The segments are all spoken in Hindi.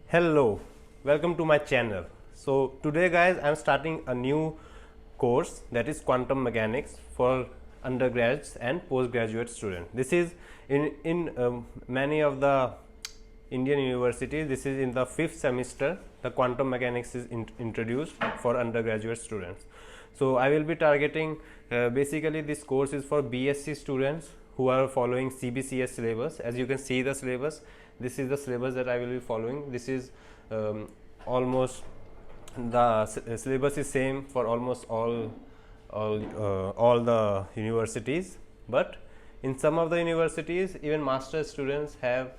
Hello, welcome to my channel. So today guys I am starting a new course that is quantum mechanics for undergrads and postgraduate students. This is in many of the Indian universities. This is in the 5th semester the quantum mechanics is introduced for undergraduate students. So I will be targeting basically this course is for BSc students who are following CBCS syllabus. As you can see the syllabus, this is the syllabus that I will be following. This is almost the syllabus is same for almost all the universities, but in some of the universities even master students have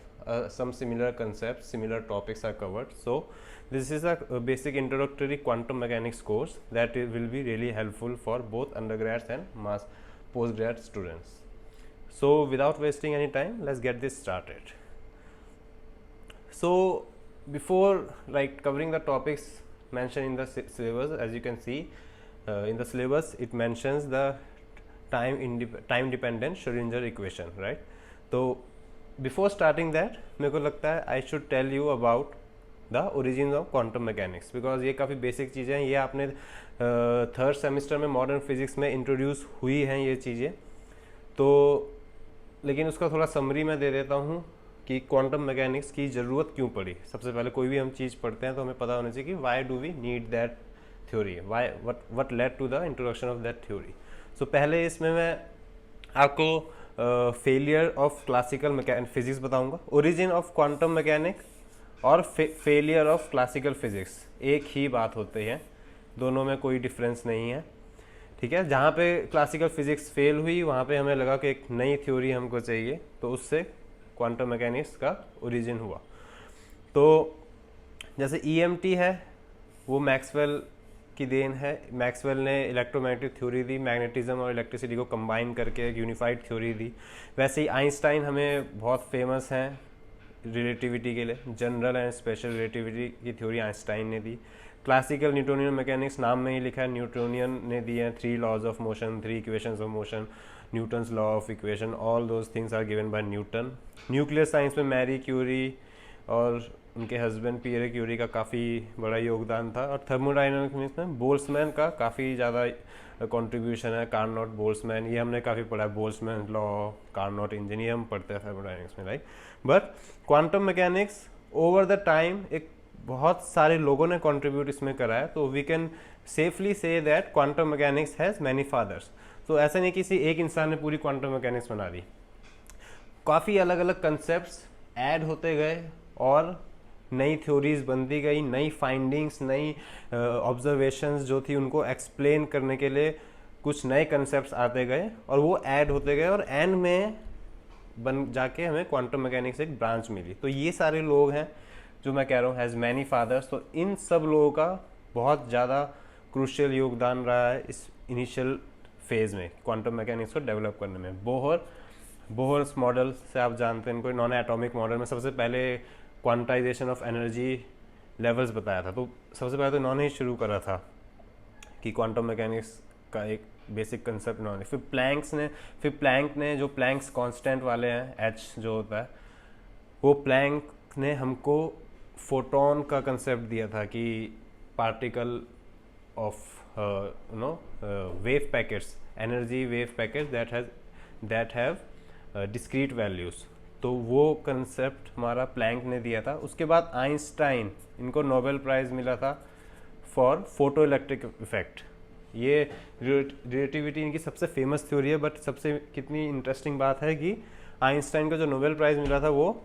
some similar concepts, similar topics are covered. So this is a basic introductory quantum mechanics course that will be really helpful for both undergrads and postgrad students. So without wasting any time, let's get this started. So before covering the topics mentioned in the syllabus, as you can see in the syllabus it mentions the time dependent Schrodinger equation, right? So before starting that मेरे को लगता है I should tell you about the origins of quantum mechanics, because ये काफ़ी बेसिक चीज़ें हैं. ये आपने थर्ड सेमिस्टर में मॉडर्न फिजिक्स में इंट्रोड्यूस हुई हैं ये चीज़ें, तो लेकिन उसका थोड़ा समरी मैं दे देता हूँ कि क्वांटम मैकेनिक्स की ज़रूरत क्यों पड़ी. सबसे पहले कोई भी हम चीज़ पढ़ते हैं तो हमें पता होना चाहिए कि why do we need that theory, why what led to the introduction of that theory. So पहले इसमें मैं आपको फेलियर ऑफ क्लासिकल फिजिक्स बताऊंगा, ओरिजिन ऑफ क्वांटम मैकेनिक और फेलियर ऑफ क्लासिकल फिजिक्स एक ही बात होती है, दोनों में कोई डिफरेंस नहीं है. ठीक है, जहाँ पे क्लासिकल फिजिक्स फेल हुई वहाँ पे हमें लगा कि एक नई थ्योरी हमको चाहिए, तो उससे क्वांटम मैकेनिक्स का ओरिजिन हुआ. तो जैसे EMT है वो मैक्सवेल की देन है. मैक्सवेल ने इलेक्ट्रोमैग्नेटिक थ्योरी दी, मैग्नेटिज्म और इलेक्ट्रिसिटी को कंबाइन करके एक यूनिफाइड थ्योरी दी. वैसे ही आइंस्टाइन हमें बहुत फेमस हैं रिलेटिविटी के लिए, जनरल एंड स्पेशल रिलेटिविटी की थ्योरी आइंस्टाइन ने दी. क्लासिकल न्यूटोनियन मैकेनिक्स नाम में ही लिखा है, न्यूटोनियन ने दिए हैं 3 laws of motion, 3 equations of motion, Newton's law of equation, all those things are given by Newton. Nuclear science में मैरी क्यूरी और उनके हस्बैंड पियरे क्यूरी का काफ़ी बड़ा योगदान था. और थर्मोडाइनमिक्स में बोल्ट्जमैन का काफ़ी ज़्यादा कंट्रीब्यूशन है, कार्नोट बोल्ट्जमैन, ये हमने काफ़ी पढ़ा है, बोल्ट्जमैन लॉ, कार्नोट इंजन, ये हम पढ़ते हैं थर्मोडाइनमिक्स में, right. But quantum mechanics over the time एक बहुत सारे लोगों ने कंट्रीब्यूट इसमें करा है, तो we can safely say that quantum mechanics has many fathers. तो ऐसा नहीं किसी एक इंसान ने पूरी क्वांटम मैकेनिक्स बना दी, काफ़ी अलग अलग कंसेप्ट्स ऐड होते गए और नई थ्योरीज बनती गई, नई फाइंडिंग्स, नई ऑब्जर्वेशंस जो थी उनको एक्सप्लेन करने के लिए कुछ नए कंसेप्ट्स आते गए और वो ऐड होते गए और एंड में बन जाके हमें क्वांटम मैकेनिक्स एक ब्रांच मिली. तो ये सारे लोग हैं जो मैं कह रहा हूँ हैज़ मैनी फादर्स. तो इन सब लोगों का बहुत ज़्यादा क्रूशियल योगदान रहा है इस इनिशियल फेज़ में क्वांटम मैकेनिक्स को डेवलप करने में. बोहर्स मॉडल से आप जानते हैं इनको, नॉन एटॉमिक मॉडल में सबसे पहले क्वांटाइजेशन ऑफ एनर्जी लेवल्स बताया था. तो सबसे पहले तो इन्होंने ही शुरू करा था कि क्वांटम मैकेनिक्स का एक बेसिक कंसेप्ट इन्होंने. फिर प्लैंक ने जो प्लैंक्स कांस्टेंट वाले हैं H जो होता है, वो प्लैंक ने हमको फोटोन का कंसेप्ट दिया था कि particle of wave packets, energy wave packets that have discrete values. तो वो कंसेप्ट हमारा प्लैंक ने दिया था. उसके बाद आइंस्टाइन, इनको नोबेल प्राइज़ मिला था फॉर फोटो इलेक्ट्रिक इफेक्ट. ये रिलेटिविटी इनकी सबसे फेमस थ्योरी है, बट सबसे कितनी इंटरेस्टिंग बात है कि आइंस्टाइन को जो नोबेल प्राइज़ मिला था वो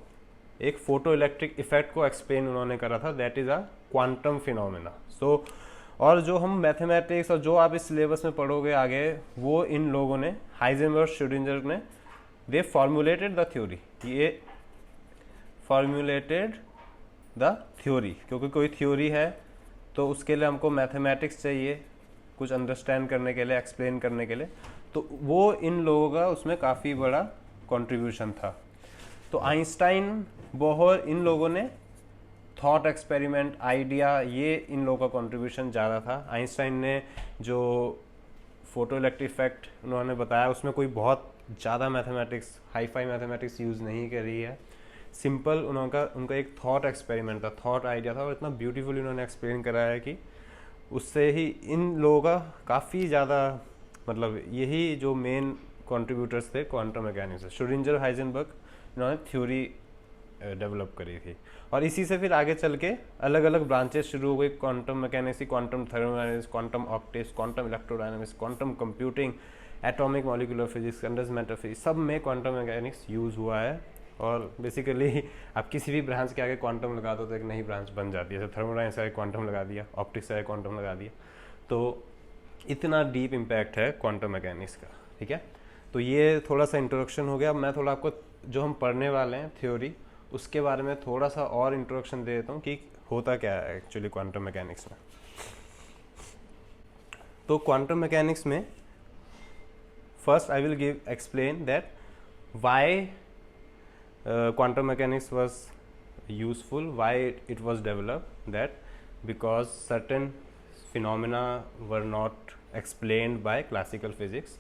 एक फोटो इलेक्ट्रिक इफेक्ट को एक्सप्लेन उन्होंने करा था, that is a quantum phenomena. So और जो हम मैथमेटिक्स और जो आप इस सिलेबस में पढ़ोगे आगे, वो इन लोगों ने, हाइजेनबर्ग, श्रोडिंगर ने, दे फॉर्मुलेटेड द थ्योरी. ये फॉर्मुलेटेड द थ्योरी, क्योंकि कोई थ्योरी है तो उसके लिए हमको मैथमेटिक्स चाहिए कुछ अंडरस्टैंड करने के लिए, एक्सप्लेन करने के लिए. तो वो इन लोगों का उसमें काफ़ी बड़ा कंट्रीब्यूशन था. तो आइंस्टाइन, बोहर, इन लोगों ने थॉट एक्सपेरिमेंट, आइडिया, ये इन लोगों का कंट्रीब्यूशन ज़्यादा था. आइंस्टाइन ने जो फोटो इलेक्ट्रिक इफेक्ट उन्होंने बताया उसमें कोई बहुत ज़्यादा mathematics, hi fi mathematics use नहीं करी है. सिंपल उनका एक थॉट एक्सपेरिमेंट था, थॉट आइडिया था, और इतना ब्यूटीफुली उन्होंने एक्सप्लेन कराया है कि उससे ही इन लोगों का काफ़ी ज़्यादा, मतलब यही जो मेन कंट्रीब्यूटर्स थे क्वांटम मैकेनिक्स, श्रोडिंगर हाइजेनबर्ग, इन्होंने थ्योरी डेवलप करी थी। और इसी से फिर आगे चल के अलग अलग ब्रांचेस शुरू हो गई quantum mechanics, quantum thermodynamics, quantum optics, quantum electrodynamics, quantum computing, atomic molecular physics, condensed matter physics, सब में क्वांटम मैकेनिक्स यूज़ हुआ है। और बेसिकली आप किसी भी ब्रांच के आगे क्वांटम लगा दो तो एक नई ब्रांच बन जाती है। जैसे थर्मोडायनेमिक्स आगे क्वांटम लगा दिया, ऑप्टिक्स आगे क्वांटम लगा दिया, तो इतना डीप इम्पैक्ट है क्वांटम मैकेनिक्स का। ठीक है, तो ये थोड़ा सा इंट्रोडक्शन हो गया। मैं थोड़ा आपको जो हम पढ़ने वाले हैं थ्योरी, उसके बारे में थोड़ा सा और इंट्रोडक्शन दे देता हूँ कि होता क्या है एक्चुअली क्वांटम मैकेनिक्स में। तो क्वांटम मैकेनिक्स में first I will give explain that why quantum mechanics was useful, why it was developed, that because certain phenomena were not explained by classical physics।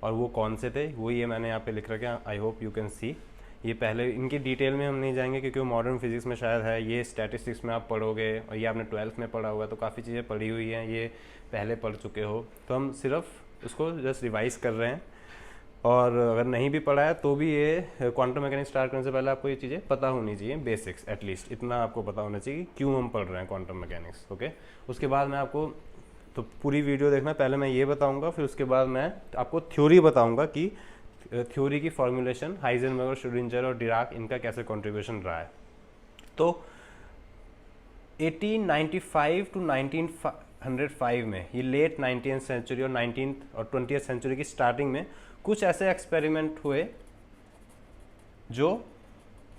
और वो कौन से थे वो ये मैंने यहाँ पे लिख रखा है, I hope you can see. ये पहले इनकी डिटेल में हम नहीं जाएंगे क्योंकि वो मॉडर्न फिजिक्स में शायद है, ये स्टैटिस्टिक्स में आप पढ़ोगे और ये आपने 12th में पढ़ा हुआ, तो काफ़ी चीज़ें पढ़ी हुई हैं, ये पहले पढ़ चुके हो, तो हम सिर्फ उसको जस्ट रिवाइज कर रहे हैं। और अगर नहीं भी पढ़ा है तो भी ये क्वांटम मैकेनिक्स स्टार्ट करने से पहले आपको ये चीज़ें पता होनी चाहिए, बेसिक्स एटलीस्ट इतना आपको पता होना चाहिए कि क्यों हम पढ़ रहे हैं क्वांटम मैकेनिक्स। ओके, उसके बाद मैं आपको, तो पूरी वीडियो देखना, पहले मैं ये बताऊंगा, फिर उसके बाद मैं आपको थ्योरी बताऊंगा कि थ्योरी की फॉर्मुलेशन हाइजेनबर्ग और श्रोडिंगर और डिराक, इनका कैसे कॉन्ट्रीब्यूशन रहा है। तो 1895 टू 1905 में, ये लेट 19th सेंचुरी और 19th और 20th सेंचुरी की स्टार्टिंग में कुछ ऐसे एक्सपेरिमेंट हुए जो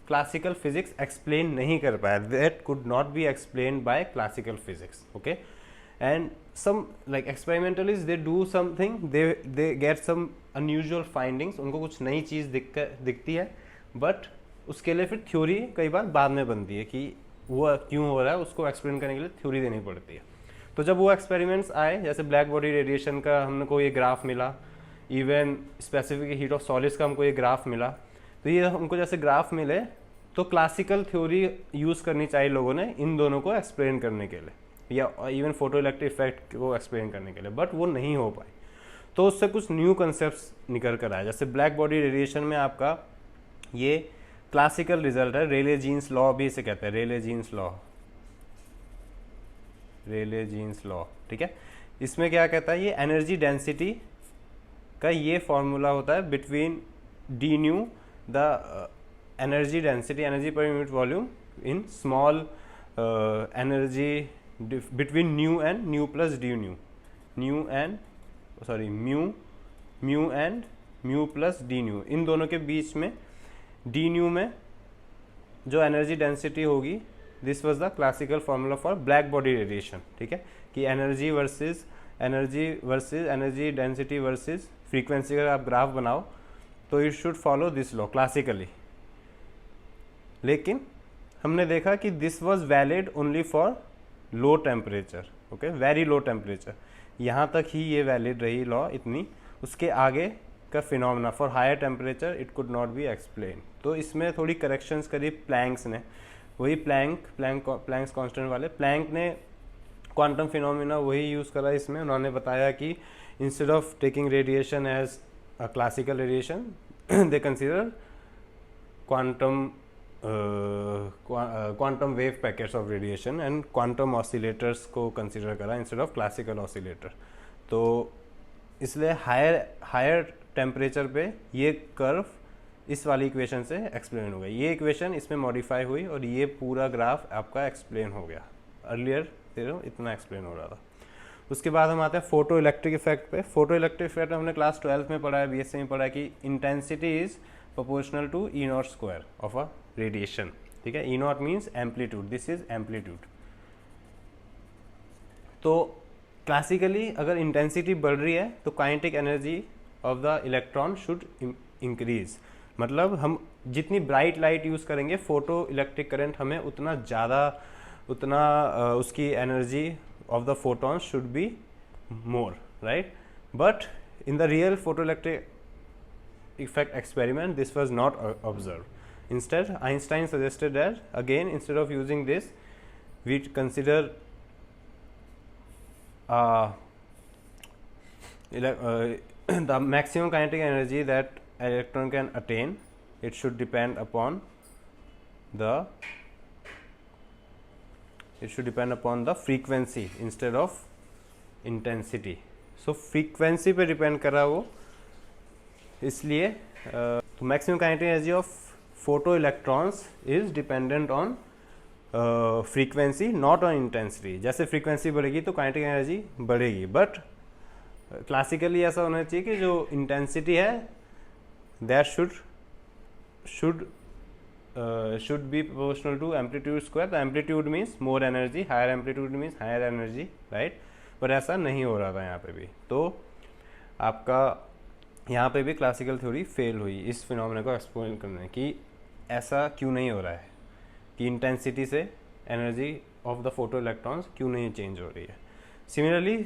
क्लासिकल फिजिक्स एक्सप्लेन नहीं कर पाया, that could not be explain by classical physics. Okay, and some like experimentalist they do something, they get some unusual findings, उनको कुछ नई चीज़ दिखती है, बट उसके लिए फिर थ्योरी कई बार बाद में बनती है कि वो क्यों हो रहा है, उसको एक्सप्लेन करने के लिए थ्योरी देनी पड़ती है। तो जब वो एक्सपेरिमेंट्स आए, जैसे ब्लैक बॉडी रेडिएशन का हमको ये ग्राफ मिला, even specific heat of solids का हमको ये ग्राफ मिला, तो ये हमको जैसे ग्राफ मिले तो क्लासिकल थ्योरी यूज़ करनी चाहिए लोगों ने इन दोनों को एक्सप्लेन करने के लिए, या इवन फोटो इलेक्ट्रिक इफेक्ट को एक्सप्लेन करने के लिए, बट वो नहीं हो पाई। तो उससे कुछ न्यू कंसेप्ट्स निकल कर आए, जैसे ब्लैक बॉडी रेडिएशन में आपका ये क्लासिकल रिजल्ट है, रेले जीन्स लॉ भी इसे कहते हैं, रेले जीन्स लॉ, रेले जीन्स लॉ। ठीक है, इसमें क्या कहता है, ये एनर्जी डेंसिटी का ये फॉर्मूला होता है between d nu, the energy density, energy पर unit volume in small energy between nu and nu plus d nu, nu and sorry mu and mu plus d nu, इन दोनों के बीच में डी न्यू में जो एनर्जी डेंसिटी होगी, this was the classical formula for black body radiation. ठीक है, कि energy energy density versus frequency का आप ग्राफ बनाओ तो you should follow this law classically. लेकिन हमने देखा कि this was valid only for low temperature, okay, very low temperature, यहाँ तक ही ये वैलिड रही लॉ इतनी, उसके आगे का phenomena for higher temperature it could not be explain. तो इसमें थोड़ी करेक्शंस करी प्लैंक्स ने, वही प्लैंक्स कांस्टेंट वाले, प्लैंक ने क्वांटम फिनोमेना वही यूज़ करा इसमें। उन्होंने बताया कि instead of taking radiation as a classical radiation they consider quantum wave packets of radiation and quantum oscillators को कंसिडर करा इंस्टेड ऑफ क्लासिकल ऑसिलेटर। तो इसलिए हायर टेम्परेचर पे ये कर्व इस वाली इक्वेशन से एक्सप्लेन हो गई, ये इक्वेशन इसमें मॉडिफाई हुई और ये पूरा ग्राफ आपका एक्सप्लेन हो गया। अर्लियर इतना एक्सप्लेन हो रहा था। उसके बाद हम आते हैं फोटो इलेक्ट्रिक इफेक्ट पे। फोटो इलेक्ट्रिक इफेक्ट हमने क्लास 12th में पढ़ा है, बीएससी में पढ़ा है कि intensity is proportional to E naught square of a radiation. ठीक है, E naught means amplitude, this is amplitude. तो क्लासिकली अगर इंटेंसिटी बढ़ रही है तो kinetic energy of the electron should increase, मतलब हम जितनी ब्राइट लाइट यूज़ करेंगे फोटो इलेक्ट्रिक करंट हमें उतना ज़्यादा, उतना उसकी energy of the photons should be more, right. But in the real photo electric effect experiment this was not observe. Instead, Einstein suggested that again, instead of using this, we consider the maximum kinetic energy that electron can attain. It should depend upon the frequency instead of intensity. So frequency पे depend कर रहा वो, इसलिए तो maximum kinetic energy of photo electrons is dependent on frequency, not on intensity. जैसे frequency बढ़ेगी तो kinetic energy बढ़ेगी, but क्लासिकली ऐसा होना चाहिए कि जो इंटेंसिटी है that should be proportional to amplitude square. The amplitude means more energy, higher amplitude means higher energy, right. पर ऐसा नहीं हो रहा था यहाँ पे भी, तो आपका यहाँ पे भी क्लासिकल थ्योरी फेल हुई इस फिनोमेना को एक्सप्लेन करने की. ऐसा क्यों नहीं हो रहा है कि इंटेंसिटी से energy of the photo electrons क्यों नहीं चेंज हो रही है. Similarly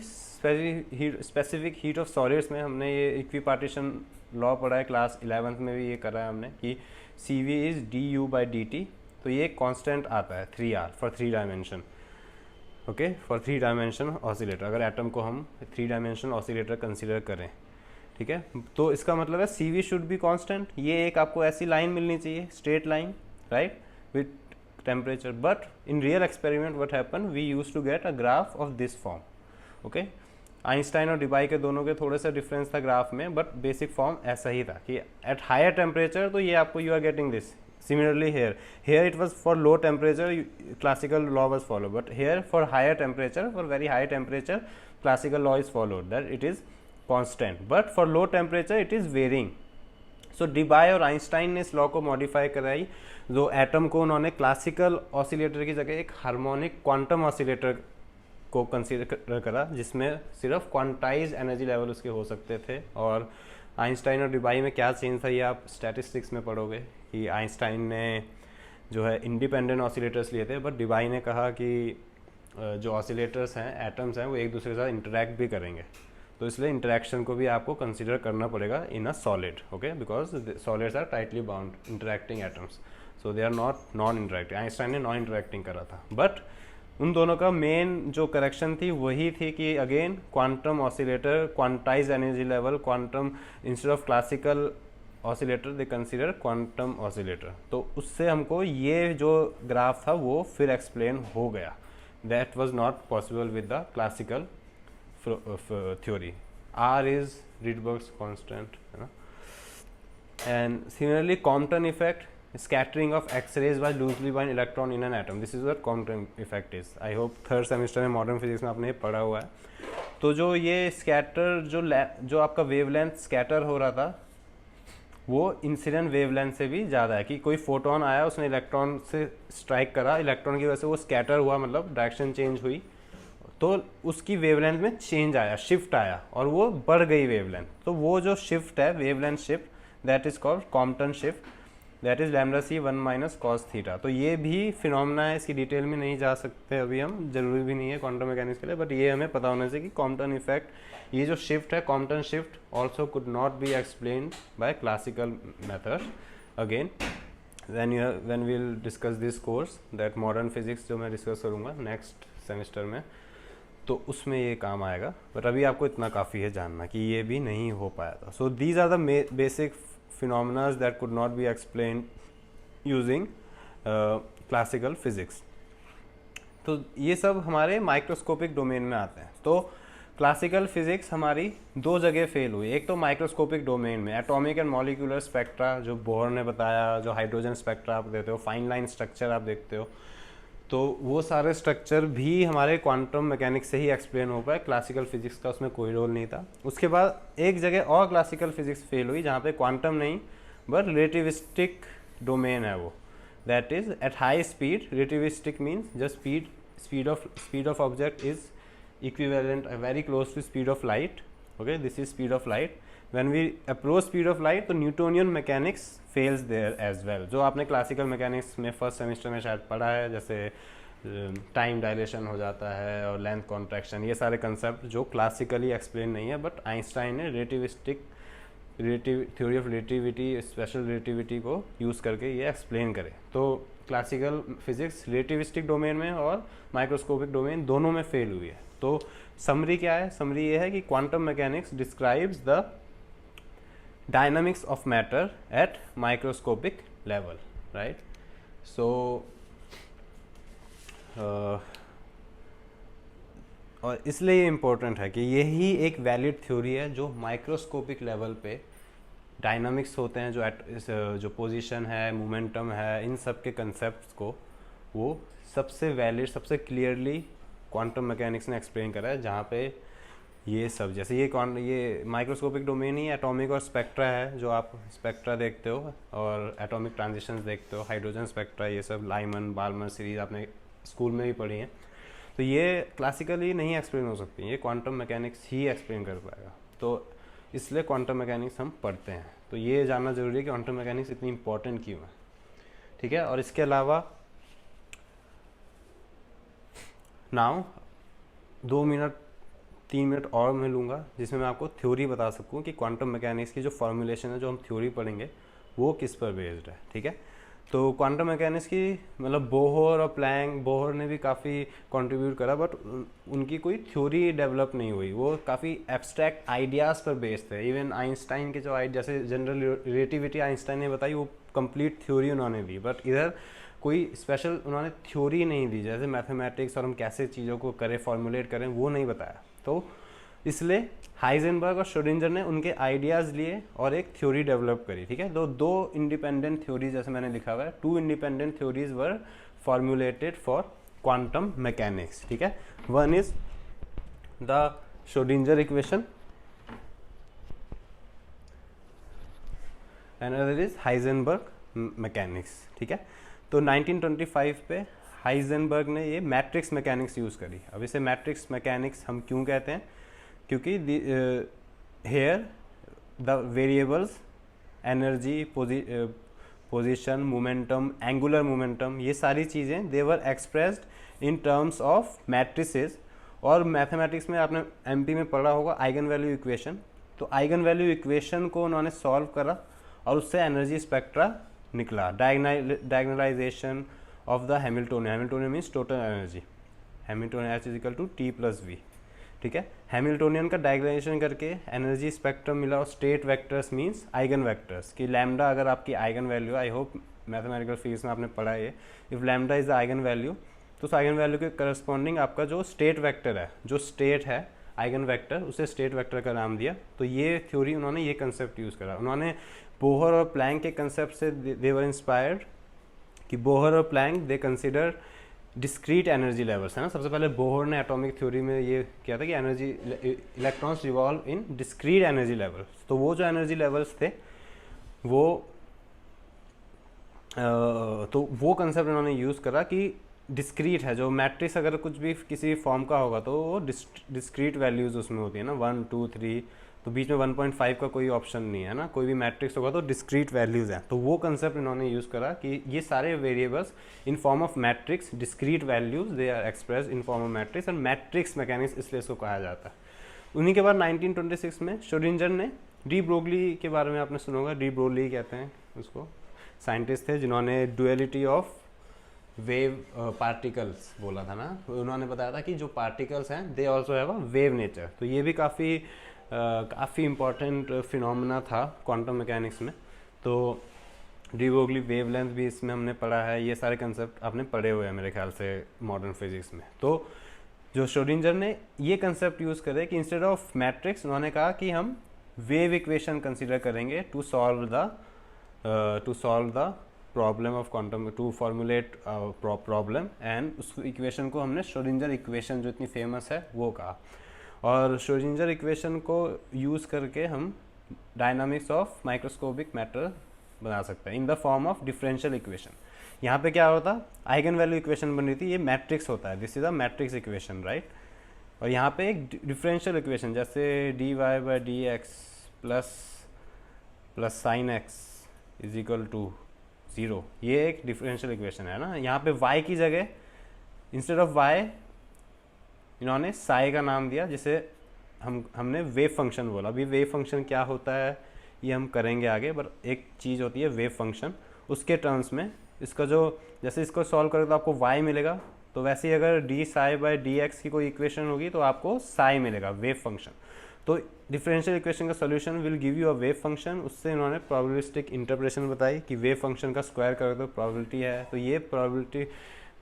specific heat of solids में हमने ये इक्विपार्टीशन लॉ पढ़ा है, क्लास 11th में भी ये करा है हमने कि C V is d U by d T. तो ये कांस्टेंट आता है 3R for 3 dimension. Okay, for 3 dimension oscillator, अगर एटम को हम 3 डायमेंशन ऑसिलेटर कंसिडर करें, ठीक है, तो इसका मतलब है सी वी शुड बी कांस्टेंट. ये एक आपको ऐसी लाइन मिलनी चाहिए, straight line, right, with temperature. But in real experiment what happened, we used to get a graph of this form. Okay, Einstein और डिबाई के दोनों के थोड़ा सा डिफरेंस था ग्राफ में, बट बेसिक फॉर्म ऐसा ही था कि एट हायर टेम्परेचर तो ये आपको you are getting this. Similarly here it was for low temperature classical law was follow, but here for higher temperature, for very high temperature classical law is followed that it is constant, but for low temperature it is varying. So Debye और आइंस्टाइन ने इस लॉ को मॉडिफाई कराई, जो एटम को उन्होंने क्लासिकल ऑसिलेटर की जगह एक हार्मोनिक क्वांटम ऑसिलेटर को कंसीडर करा, जिसमें सिर्फ क्वांटाइज एनर्जी लेवल उसके हो सकते थे. और आइंस्टाइन और डिबाई में क्या चेंज था ये आप स्टैटिस्टिक्स में पढ़ोगे कि आइंस्टाइन ने जो है इंडिपेंडेंट ऑसिलेटर्स लिए थे, बट डिबाई ने कहा कि जो ऑसिलेटर्स हैं, एटम्स हैं, वो एक दूसरे के साथ इंटरेक्ट भी करेंगे, तो इसलिए इंटरेक्शन को भी आपको कंसीडर करना पड़ेगा in a solid. Okay, because solids are tightly bound interacting atoms, so they are not non interacting. Einstein ने नॉन इंटरेक्टिंग करा था, बट उन दोनों का मेन जो करेक्शन थी वही थी कि again quantum oscillator, quantize energy level, quantum instead of classical oscillator they consider quantum oscillator. तो उससे हमको ये जो ग्राफ था वो फिर एक्सप्लेन हो गया. That was not possible with the classical theory. R is Rydberg's constant, है ना. And similarly Compton effect, scattering of X-rays by loosely bound electron in an atom. This is what Compton effect is. I hope third semester में modern physics में आपने ये पढ़ा हुआ है. तो जो ये स्कैटर जो आपका वेवलेंथ स्कैटर हो रहा था वो इंसिडेंट वेवलेंथ से भी ज़्यादा है, कि कोई फोटोन आया, उसने इलेक्ट्रॉन से स्ट्राइक करा, इलेक्ट्रॉन की वजह से वो स्कैटर हुआ, मतलब डायरेक्शन चेंज हुई, तो उसकी वेवलेंथ में चेंज आया, शिफ्ट आया, और वो बढ़ गई वेवलेंथ. तो वो जो शिफ्ट है, wavelength shift, that is called Compton shift, that is lambda c 1 minus cos theta. तो ये भी फिनोमेना है, इसकी डिटेल में नहीं जा सकते अभी हम, जरूरी भी नहीं है क्वांटम मैकेनिक्स के लिए, बट ये हमें पता होना चाहिए कि कॉम्पटन इफेक्ट, ये जो शिफ्ट है Compton shift, also could not be explained by classical method. Again when we will discuss this course, that modern physics जो मैं डिस्कस करूँगा नेक्स्ट सेमेस्टर में, तो उसमें ये काम आएगा. बट अभी आपको इतना काफ़ी है जानना कि ये भी नहीं हो पाया था. So these are the basic phenomenas that could not be explain using classical physics. तो ये सब हमारे माइक्रोस्कोपिक डोमेन में आते हैं. तो क्लासिकल फिजिक्स हमारी दो जगह फेल हुई. एक तो माइक्रोस्कोपिक डोमेन में एटॉमिक एंड मॉलिक्यूलर स्पेक्ट्रा, जो बोर ने बताया, जो हाइड्रोजन स्पेक्ट्रा आप देखते हो, फाइन लाइन स्ट्रक्चर आप देखते हो, तो वो सारे स्ट्रक्चर भी हमारे क्वांटम मैकेनिक्स से ही एक्सप्लेन हो पाए. क्लासिकल फिजिक्स का उसमें कोई रोल नहीं था. उसके बाद एक जगह और क्लासिकल फिजिक्स फेल हुई, जहाँ पे क्वांटम नहीं बट रिलेटिविस्टिक डोमेन है वो, that is at high speed. Relativistic means just speed of object is equivalent very close to speed of light. Okay, this is speed of light. When we approach speed of light, तो Newtonian mechanics fails there as well, जो आपने क्लासिकल मैकेनिक्स में फर्स्ट सेमेस्टर में शायद पढ़ा है, जैसे टाइम डायलेशन हो जाता है और लेंथ कॉन्ट्रैक्शन, ये सारे कंसेप्ट जो क्लासिकली एक्सप्लेन नहीं है, बट आइंस्टाइन ने relativistic theory of relativity, special relativity को यूज़ करके ये एक्सप्लेन करे। तो क्लासिकल फिजिक्स रिलेटिविस्टिक डोमेन में और माइक्रोस्कोपिक डोमेन दोनों में फेल हुई है। तो समरी क्या है? समरी ये है कि quantum mechanics describes the dynamics of matter at microscopic level, right. So और इसलिए ये इम्पोर्टेंट है कि यही एक वैलिड थ्योरी है जो माइक्रोस्कोपिक लेवल पे डायनामिक्स होते हैं, जो पोजीशन है, मोमेंटम है, इन सब के कंसेप्ट को वो सबसे वैलिड, सबसे क्लियरली क्वांटम मैकेनिक्स ने एक्सप्लेन करा है। जहाँ पे ये सब, जैसे ये माइक्रोस्कोपिक डोमेन ही एटॉमिक और स्पेक्ट्रा है, जो आप स्पेक्ट्रा देखते हो और एटॉमिक ट्रांजिशंस देखते हो, हाइड्रोजन स्पेक्ट्रा, ये सब लाइमन बाल्मर सीरीज आपने स्कूल में भी पढ़ी है। तो ये क्लासिकली नहीं एक्सप्लेन हो सकती, ये क्वांटम मैकेनिक्स ही एक्सप्लेन कर पाएगा। तो इसलिए क्वांटम मैकेनिक्स हम पढ़ते हैं। तो ये जानना जरूरी है कि क्वांटम मैकेनिक्स इतनी इंपॉर्टेंट क्यों है, ठीक है। और इसके अलावा नाउ 2 मिनट 3 मिनट और मैं लूँगा जिसमें मैं आपको थ्योरी बता सकूँ कि क्वांटम मैकेनिक्स की जो फॉर्मूलेशन है, जो हम थ्योरी पढ़ेंगे, वो किस पर बेस्ड है, ठीक है। तो क्वांटम मैकेनिक्स की मतलब बोहर और प्लैंक, बोहर ने भी काफ़ी कंट्रीब्यूट करा, बट उनकी कोई थ्योरी डेवलप नहीं हुई, वो काफ़ी एब्स्ट्रैक्ट आइडियाज़ पर बेस्ड थे। इवन आइंस्टाइन के जो जैसे जनरल रिलेटिविटी आइंस्टाइन ने बताई, वो कंप्लीट थ्योरी उन्होंने दी, बट इधर कोई स्पेशल उन्होंने थ्योरी नहीं दी, जैसे मैथमेटिक्स और हम कैसे चीज़ों को करें, फॉर्मुलेट करें, वो नहीं बताया। तो इसलिए हाइजेनबर्ग और श्रोडिंगर ने उनके आइडियाज़ लिए और एक थ्योरी डेवलप करी, ठीक है। दो इंडिपेंडेंट थ्योरीज, जैसे मैंने लिखा हुआ है, 2 independent theories were formulated for quantum mechanics, ठीक है। One is the Schrodinger equation, another is Heisenberg mechanics, ठीक है। तो 1925 पे हाइजेनबर्ग ने ये मैट्रिक्स मैकेनिक्स यूज़ करी। अब इसे मैट्रिक्स मैकेनिक्स हम क्यों कहते हैं? क्योंकि here the variables energy, position, momentum, angular momentum, ये सारी चीज़ें they were expressed in terms of matrices. और मैथमेटिक्स में आपने एमपी में पढ़ा होगा आइगन वैल्यू इक्वेशन। तो आइगन वैल्यू इक्वेशन को उन्होंने सॉल्व करा और उससे एनर्जी स्पेक्ट्रा निकला। Diagonalisation of the Hamiltonian, Hamiltonian means total energy, Hamiltonian H equal to T+V, ठीक है। हैमिल्टोनियन का डायगनलाइजेशन करके एनर्जी स्पेक्ट्रम मिला। और state vectors means eigen vectors की लैम्डा अगर आपकी eigen value, I hope mathematical physics में आपने पढ़ा है, if lambda is the eigen value, तो उस आइगन वैल्यू के करस्पॉन्डिंग आपका जो स्टेट वेक्टर है, जो स्टेट है आइगन वेक्टर, उसे स्टेट वेक्टर का नाम दिया। तो ये थ्योरी उन्होंने ये कंसेप्ट यूज़ करा। उन्होंने बोहर और प्लैंक के कंसेप्ट से दे वर इंस्पायर्ड, कि बोहर और Planck they consider discrete energy levels, है ना। सबसे पहले बोहर ने एटॉमिक थ्योरी में ये किया था कि एनर्जी, इलेक्ट्रॉन्स रिवॉल्व इन डिस्क्रीट एनर्जी लेवल्स। तो वो जो एनर्जी लेवल्स थे तो वो कंसेप्ट उन्होंने यूज़ करा कि डिस्क्रीट है, जो मैट्रिक्स अगर कुछ भी किसी फॉर्म का होगा तो वो डिस्क्रीट वैल्यूज़ उसमें होती है ना, 1 2 3, तो बीच में 1.5 का कोई ऑप्शन नहीं है ना। कोई भी मैट्रिक्स होगा तो डिस्क्रीट वैल्यूज़ हैं। तो वो कंसेप्ट इन्होंने यूज़ करा कि ये सारे variables in form of matrix, discrete values, they are express in form of matrix, and matrix mechanics इसलिए इसको कहा जाता है। उन्हीं के बाद 1926 में श्रोडिंगर ने डी ब्रोगली के बारे में आपने सुना होगा, डी ब्रोगली कहते हैं उसको, साइंटिस्ट थे जिन्होंने डुअलिटी ऑफ वेव पार्टिकल्स बोला था ना। उन्होंने बताया था कि जो पार्टिकल्स हैं they also have a wave nature. तो ये भी काफ़ी इम्पॉर्टेंट फिनोमेना था क्वांटम मैकेनिक्स में। तो डी ब्रोगली वेवलेंथ भी इसमें हमने पढ़ा है। ये सारे कंसेप्ट आपने पढ़े हुए हैं मेरे ख्याल से मॉडर्न फिजिक्स में। तो जो श्रोडिंगर ने ये कंसेप्ट यूज़ करे कि इंस्टेड ऑफ मैट्रिक्स, उन्होंने कहा कि हम वेव इक्वेशन कंसिडर करेंगे to solve the problem of quantum, to formulate problem, and उस इक्वेशन को हमने श्रोडिंगर इक्वेशन जो इतनी फेमस है वो कहा। और श्रोडिंगर इक्वेशन को यूज़ करके हम डायनामिक्स ऑफ माइक्रोस्कोपिक मैटर बना सकते हैं in the form of differential equation. यहाँ पे क्या होता, आइगन वैल्यू इक्वेशन बन रही थी, ये मैट्रिक्स होता है, this is a matrix equation, right. और यहाँ पे एक डिफरेंशियल इक्वेशन जैसे dy/dx plus sine x is equal to 0, ये एक डिफरेंशियल इक्वेशन है ना। यहाँ पे y की जगह इंस्टेड ऑफ y इन्होंने साई का नाम दिया, जिसे हमने वेव फंक्शन बोला। अभी वेव फंक्शन क्या होता है ये हम करेंगे आगे। पर एक चीज़ होती है वेव फंक्शन, उसके टर्म्स में इसका जो, जैसे इसको सॉल्व करें तो आपको y मिलेगा, तो वैसे ही अगर D psi by d x की कोई इक्वेशन होगी तो आपको साई मिलेगा, वेव फंक्शन। तो डिफरेंशियल इक्वेशन का solution will give you a wave function. उससे इन्होंने प्रोबेबिलिस्टिक इंटरप्रिटेशन बताई कि वेव फंक्शन का स्क्वायर करो तो प्रोबेबिलिटी है, तो ये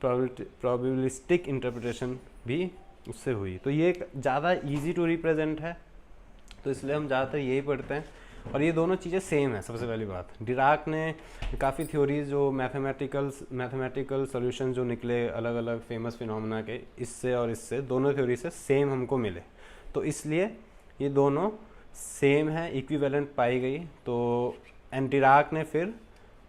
प्रोबेबिलिस्टिक इंटरप्रिटेशन भी उससे हुई। तो ये ज़्यादा इजी टू रिप्रेजेंट है, तो इसलिए हम ज़्यादातर यही पढ़ते हैं। और ये दोनों चीज़ें सेम है। सबसे पहली बात, डिराक ने काफ़ी थ्योरीज जो मैथमेटिकल सॉल्यूशन जो निकले अलग अलग फेमस फिनोमेना के, इससे और इससे दोनों थ्योरी से सेम हमको मिले, तो इसलिए ये दोनों सेम है, इक्विवेलेंट पाई गई। तो एंड डिराक ने फिर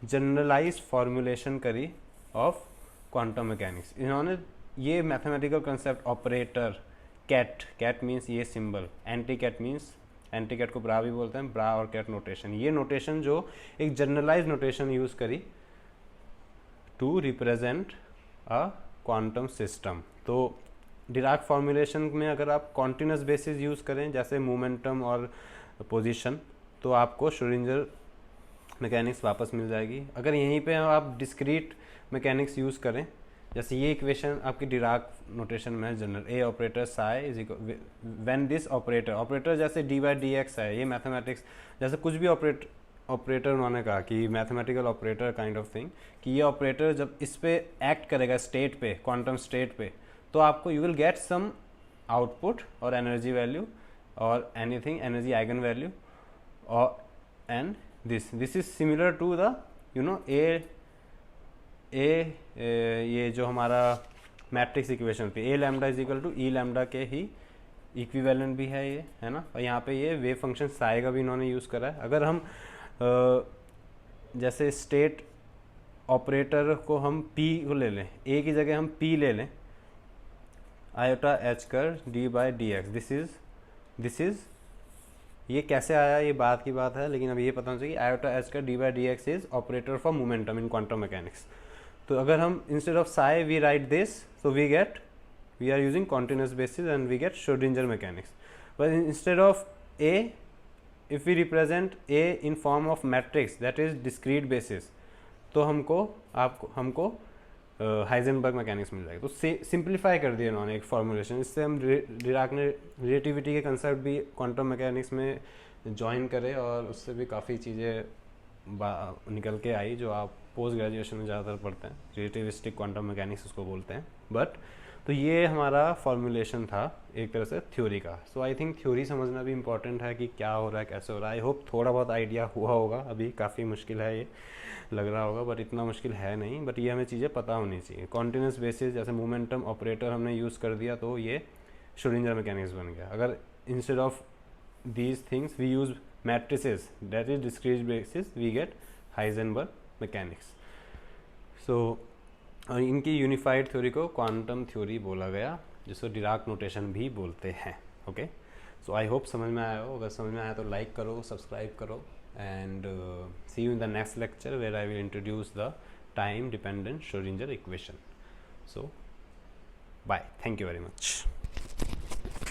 जनरलाइज फॉर्मूलेशन करी ऑफ क्वांटम मैकेनिक्स। इन्होंने ये mathematical concept operator, ket means ये symbol, anti ket means, anti ket को ब्रा भी बोलते हैं, ब्रा और कैट नोटेशन, ये नोटेशन जो एक जनरलाइज नोटेशन यूज़ करी to represent a quantum system. तो डिराक फॉर्मूलेशन में अगर आप कॉन्टिन्यूस बेसिस यूज़ करें जैसे मोमेंटम और पोजीशन, तो आपको श्रोडिंगर मैकेनिक्स वापस मिल जाएगी। अगर यहीं पे आप डिस्क्रीट मैकेनिक्स यूज़ करें, जैसे ये इक्वेशन आपकी डिराक नोटेशन में है general, A operator Sai is equal when this operator जैसे डी बाई डी एक्स है, ये मैथमेटिक्स जैसे कुछ भी ऑपरेटर उन्होंने कहा कि mathematical operator kind of thing, कि ये ऑपरेटर जब इस पे एक्ट करेगा स्टेट पे, क्वांटम स्टेट पे, तो आपको you will get some output और एनर्जी वैल्यू और एनीथिंग, एनर्जी आइगन वैल्यू, और and this is similar to the you know ये जो हमारा मैट्रिक्स इक्वेशन होती है, A lambda is equal to E lambda के ही इक्विवेलेंट भी है ये, है ना। और यहाँ पे ये वेव फंक्शन साई का भी इन्होंने यूज़ करा है। अगर हम जैसे स्टेट ऑपरेटर को हम p को ले लें, a की जगह हम p ले लें, आयोटा h कर d by d x, this is ये कैसे आया ये बात की बात है, लेकिन अब ये पता होना चाहिए आयोटा h कर d by d x is operator for momentum in quantum mechanics. तो अगर हम instead of psi we write this, so we are using continuous basis and we get Schrodinger mechanics. But instead of A, if we represent A in form of matrix that is discrete basis, तो हमको हाइजेनबर्ग मैकेनिक्स मिल जाएगा। तो सिंप्लीफाई कर दिया उन्होंने एक फॉर्मूलेशन। इससे हम डिराक ने रिलेटिविटी के कंसेप्ट भी क्वांटम मैकेनिक्स में ज्वाइन करे और उससे भी काफ़ी चीज़ें निकल के आई जो आप पोस्ट ग्रेजुएशन में ज़्यादातर पढ़ते हैं, रिलेटिविस्टिक क्वांटम मैकेनिक्स उसको बोलते हैं। बट तो ये हमारा फॉर्मूलेशन था एक तरह से थ्योरी का। सो आई थिंक थ्योरी समझना भी इम्पॉर्टेंट है कि क्या हो रहा है, कैसे हो रहा है। आई होप थोड़ा बहुत आइडिया हुआ होगा, अभी काफ़ी मुश्किल है ये लग रहा होगा, बट इतना मुश्किल है नहीं। बट ये हमें चीज़ें पता होनी चाहिए। कॉन्टिन्यूस बेसिस जैसे मोमेंटम ऑपरेटर हमने यूज़ कर दिया तो ये श्रोडिंगर मैकेनिक्स बन गया। अगर instead of these things we use matrices that is discrete basis, we get Heisenberg mechanics. So और इनकी यूनिफाइड थ्योरी को क्वांटम थ्योरी बोला गया, जिसको डिराक नोटेशन भी बोलते हैं। ओके, सो आई होप समझ में आया हो। अगर समझ में आया तो लाइक करो, सब्सक्राइब करो, and see you in the next lecture where I will introduce the time dependent Schrodinger equation. So bye, thank you very much.